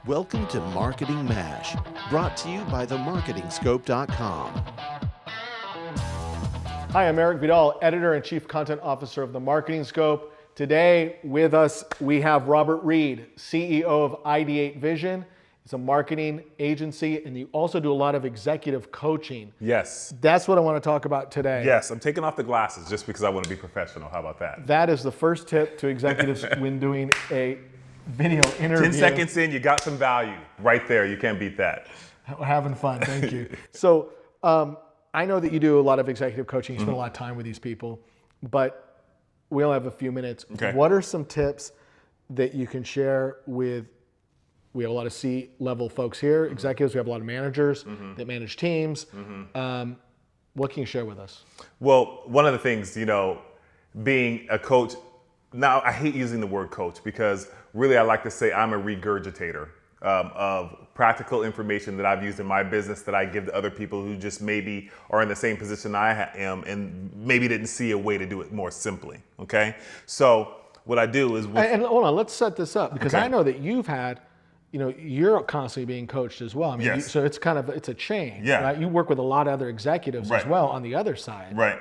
Welcome to Marketing MASH, brought to you by themarketingscope.com. Hi, I'm Eric Vidal, Editor and Chief Content Officer of The Marketing Scope. Today with us, we have Robert Reed, CEO of Ideate Vision. It's a marketing agency, and you also do a lot of executive coaching. Yes. That's what I want to talk about today. Yes, I'm taking off the glasses just because I want to be professional. How about that? That is the first tip to executives when doing a video interview. 10 seconds in, you got some value. Right there, you can't beat that. Having fun, thank you. So I know that you do a lot of executive coaching, you spend a lot of time with these people, but we only have a few minutes. Okay. What are some tips that you can share with, we have a lot of C-level folks here, executives, we have a lot of managers that manage teams. What can you share with us? Well, one of the things, being a coach, now I hate using the word coach because really I like to say I'm a regurgitator of practical information that I've used in my business that I give to other people who just maybe are in the same position I am and maybe didn't see a way to do it more simply, okay? So what I do is... And hold on, let's set this up because Okay. I know that you've had, you're constantly being coached as well. I mean, Yes. so it's a chain, Yeah. right? You work with a lot of other executives as Right. well on the other side. Right.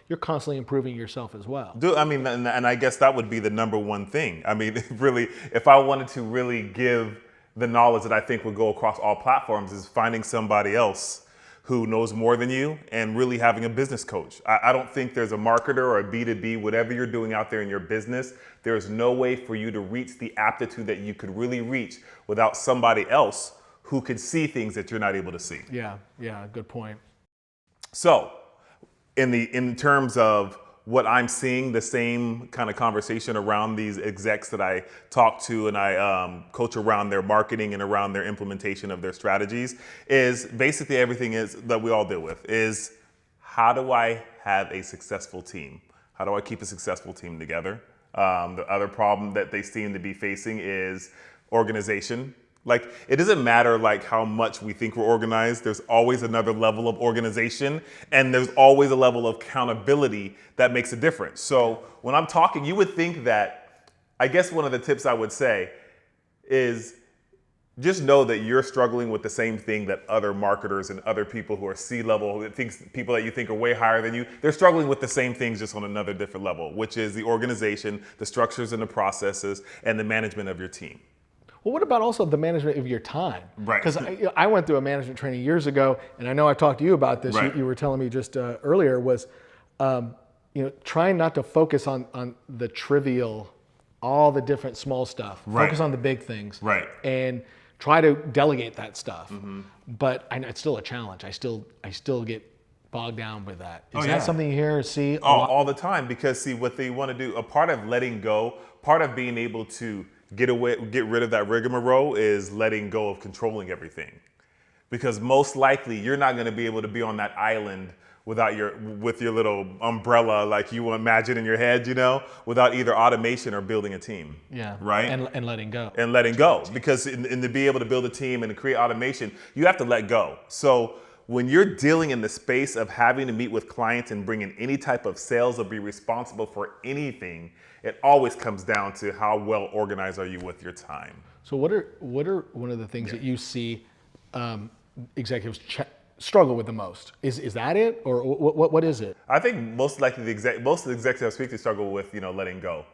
You're constantly improving yourself as well. And I guess that would be the number one thing. I mean, really, if I wanted to really give the knowledge that I think would go across all platforms is finding somebody else who knows more than you and really having a business coach. I don't think there's a marketer or a B2B, whatever you're doing out there in your business, there's no way for you to reach the aptitude that you could really reach without somebody else who can see things that you're not able to see. Yeah, good point. So, in terms of what I'm seeing, the same kind of conversation around these execs that I talk to and I coach around their marketing and around their implementation of their strategies is basically everything is that we all deal with is how do I have a successful team? How do I keep a successful team together? The other problem that they seem to be facing is organization. Like, it doesn't matter how much we think we're organized, there's always another level of organization and there's always a level of accountability that makes a difference. So when I'm talking, you would think that, I guess one of the tips I would say is just know that you're struggling with the same thing that other marketers and other people who are C-level, people that you think are way higher than you, they're struggling with the same things just on another different level, which is the organization, the structures and the processes, and the management of your team. Well, what about also the management of your time? Right. Because I went through a management training years ago, and I know I've talked to you about this. Right. You were telling me just earlier was, trying not to focus on the trivial, all the different small stuff. Right. Focus on the big things. Right. And try to delegate that stuff. But I know it's still a challenge. I still get bogged down with that. Is that something you hear or see? All the time, because see what they want to do, a part of letting go, part of being able to get rid of that rigmarole is letting go of controlling everything. Because most likely you're not going to be able to be on that island with your little umbrella like you imagine in your head, without either automation or building a team. Yeah. Right? And letting go. And letting go. Because in to be able to build a team and to create automation, you have to let go. So when you're dealing in the space of having to meet with clients and bring in any type of sales or be responsible for anything, it always comes down to how well organized are you with your time. So what are one of the things that you see executives struggle with the most? Is that it, or what is it? I think most likely most of the executives I speak to struggle with letting go.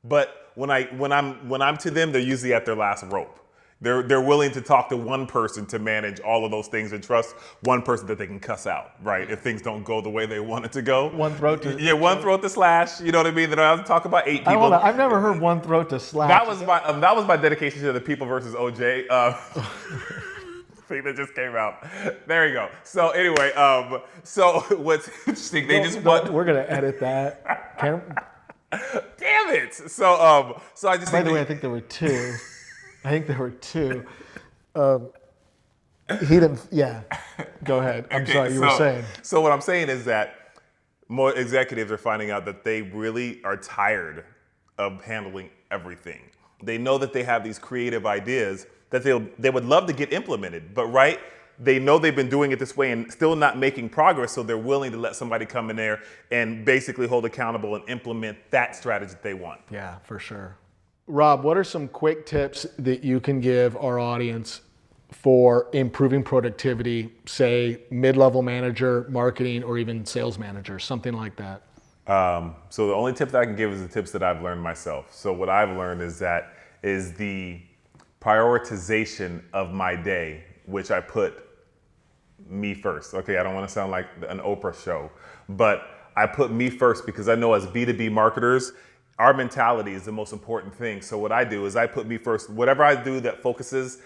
But when I'm to them, they're usually at their last rope. They're willing to talk to one person to manage all of those things and trust one person that they can cuss out, right? If things don't go the way they want it to go. One throat to... Yeah, one throat to slash, you know what I mean? They don't have to talk about 8 people. I've never heard one throat to slash. That was my dedication to the People versus OJ thing that just came out. There you go. So anyway, so what's interesting, we're gonna edit that. Damn it! So I just... By the way, I think there were two. He didn't. Yeah. Go ahead. I'm sorry. You were saying. So what I'm saying is that more executives are finding out that they really are tired of handling everything. They know that they have these creative ideas that they would love to get implemented, but they know they've been doing it this way and still not making progress, so they're willing to let somebody come in there and basically hold accountable and implement that strategy that they want. Yeah, for sure. Rob, what are some quick tips that you can give our audience for improving productivity, say mid-level manager, marketing, or even sales manager, something like that? So the only tip that I can give is the tips that I've learned myself. So what I've learned is the prioritization of my day, which I put me first. Okay, I don't want to sound like an Oprah show, but I put me first because I know as B2B marketers, our mentality is the most important thing. So what I do is I put me first. Whatever I do that focuses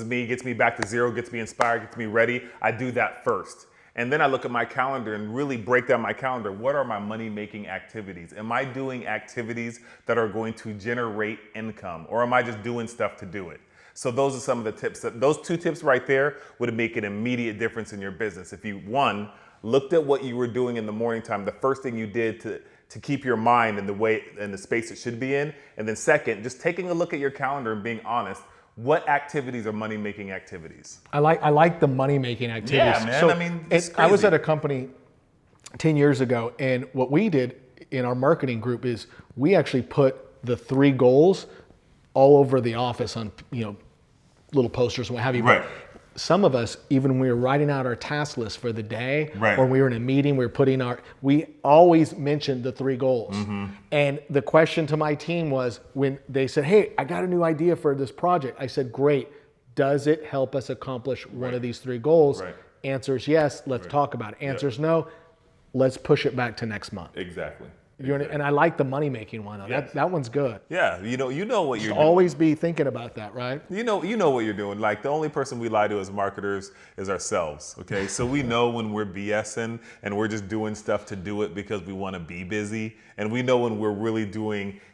me, gets me back to zero, gets me inspired, gets me ready, I do that first. And then I look at my calendar and really break down my calendar. What are my money-making activities? Am I doing activities that are going to generate income, or am I just doing stuff to do it? So those are some of the tips. Those 2 tips right there would make an immediate difference in your business. If you, one, looked at what you were doing in the morning time, the first thing you did to keep your mind in the space it should be in. And then second, just taking a look at your calendar and being honest, what activities are money-making activities? I like the money-making activities. Yeah, man. So I mean, it's crazy. I was at a company 10 years ago, and what we did in our marketing group is we actually put the 3 goals all over the office on, little posters and what have you. Right. Some of us, even when we were writing out our task list for the day, right. or we were in a meeting, we always mentioned the 3 goals. And the question to my team was, when they said, hey, I got a new idea for this project, I said, great, does it help us accomplish one of these 3 goals? Right. Answers yes, let's talk about it. Answers no, let's push it back to next month. Exactly. And I like the money-making one. Yes. That one's good. Yeah, you know what you're doing. Always be thinking about that, right? You know what you're doing. Like, the only person we lie to as marketers is ourselves, okay? So we know when we're BSing and we're just doing stuff to do it because we want to be busy. And we know when we're really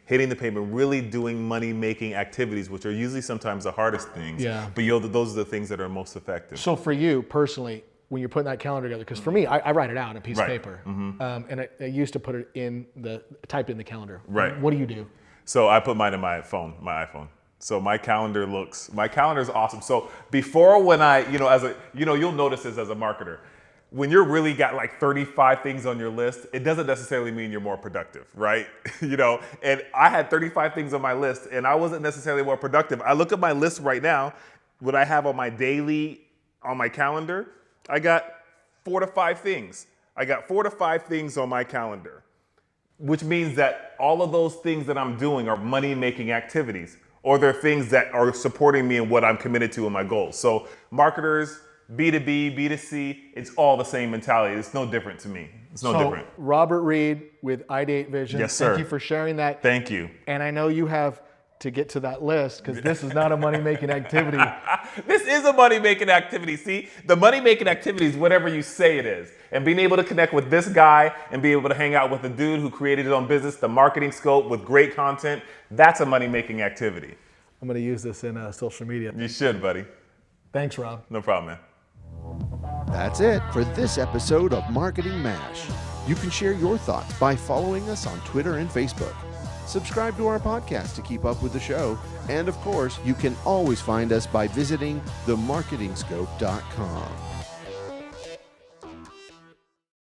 hitting the pavement, really doing money-making activities, which are usually sometimes the hardest things. Yeah. But those are the things that are most effective. So for you personally, when you're putting that calendar together, because for me, I write it out on a piece of paper, and I used to put it type in the calendar. Right. What do you do? So I put mine in my iPhone. So my calendar is awesome. So before, when you'll notice this as a marketer, when you're really got like 35 things on your list, it doesn't necessarily mean you're more productive, right? And I had 35 things on my list and I wasn't necessarily more productive. I look at my list right now, what I have on my calendar, I got 4 to 5 things. I got 4 to 5 things on my calendar, which means that all of those things that I'm doing are money-making activities, or they're things that are supporting me in what I'm committed to in my goals. So marketers, B2B, B2C, it's all the same mentality. It's no different to me. It's no different. Robert Reed with Ideate Vision. Yes, sir. Thank you for sharing that. Thank you. And I know you have to get to that list, because this is not a money-making activity. This is a money-making activity. See, the money-making activity is whatever you say it is. And being able to connect with this guy and be able to hang out with a dude who created his own business, the Marketing Scope, with great content, that's a money-making activity. I'm going to use this in social media. You should, buddy. Thanks, Rob. No problem, man. That's it for this episode of Marketing Mash. You can share your thoughts by following us on Twitter and Facebook. Subscribe to our podcast to keep up with the show. And of course, you can always find us by visiting themarketingscope.com.